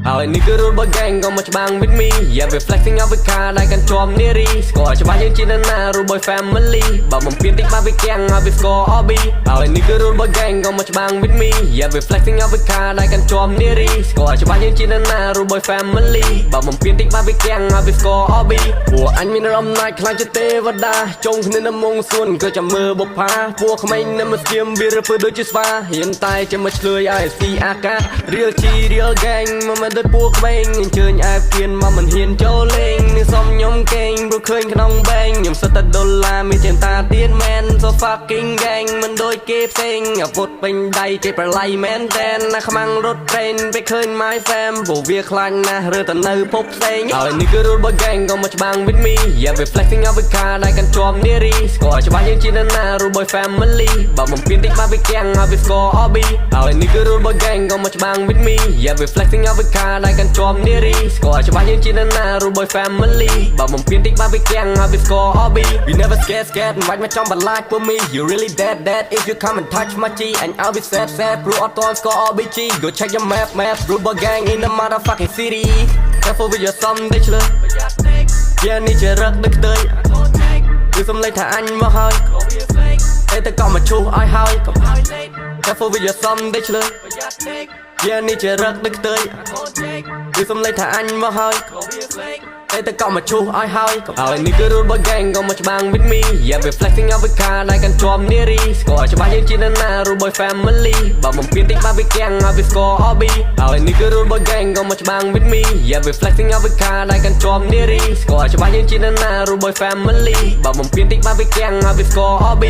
ហើយនេះគឺ rule boy gang ក៏មកច្បាំង with me Yeah we flexing out with car ដែលកាន់ជាប់នារីស្គាល់ច្បាស់យើងជាណា rule boy family បើបំពេញតិចមកវាគាំងហើយវា score OB ហើយនេះគឺ rule boy gang ក៏មកច្បាំង with me Yeah we flexing out with car ដែលកាន់ជាប់នារីស្គាល់ច្បាស់យើងជាណា rule boy family បើបំពេញតិចមកវាគាំងហើយវា score OB ពួកអញមានអំណាចខ្លាំងជាទេវតាចុងគ្នានៅមុងសួនក៏ចាំមើលបុប្ផាពួកក្មេងនៅមកស្គៀមវារពើដូចជាស្វាហ៊ានតែចាំមកឆ្លើយឲ្យស៊ីអាកា Real G Real Gang មកមិនដូចពួកក្មេងអញ្ជើញអែបគៀនមកមិនហ៊ានចូលលេងនេះសុំខ្ញុំកេងព្រោះឃើញក្នុងបែងខ្ញុំសិតតែដុល្លារមានចេនតាទៀតមែន So fucking gang មិនដូចគេផ្សេងអាវុធពេញដៃគេប្រឡ័យមែនតែនណាខ្មាំងរត់ត្រេនពេលឃើញ my fam ពួកវាខ្លាចណាស់រើទៅនៅភពផ្សេងហើយនេះគឺ rule boy gang ក៏មកច្បាំង with me Yeah we flexing out with car ដែលកាន់ជាប់នារីស្គាល់ច្បាស់យើងជាណា rule boy family បើបំពេញតិចមកវាគាំងហើយវា score OB ហើយនេះគឺ rule boy gang ក៏មកច្បាំង with me Yeah we flexing out with car ដែលកាន់ជាប់នារីស្គាល់ច្បាស់យើងជាណា rule boy family បើបំពេញតិចមកវាគាំងហើយវា score OB We never scared មិនបាច់មកចំបន្លាចពួក me You really dead if you come and touch my G and I'll be sadព្រោះអត់ទាន់ score OBG Go check your map rule boy gang in the motherfucking city Careful with your son ទេឆ្លើYeah នេះជារឹកដឹកទៅគឺសំឡេងថាអញមកហើយតែទៅក៏មកឈូសឲ្យហើយកុំឲ្យលេខ Careful with your son ទេឆ្លើYeah នេះជារឹកដឹកទៅគឺសំឡេងថាអញមកហើយតែទៅក៏មកឈូសឲ្យហើយកុំហើយនេះគឺ rule boy gang ក៏មកច្បាំង with me Yeah we flexing out with car ដែលកាន់ជាប់នារីស្គាល់ច្បាស់យើងជាណា rule boy family បើបំពេញតិចមកវាគាំងហើយវា score OB ហើយនេះគឺ rule boy gang ក៏មកច្បាំង with me Yeah we flexing out with car ដែលកាន់ជាប់នារីស្គាល់ច្បាស់យើងជាណា rule boy family បើបំពេញតិចមកវាគាំងហើយវា score OB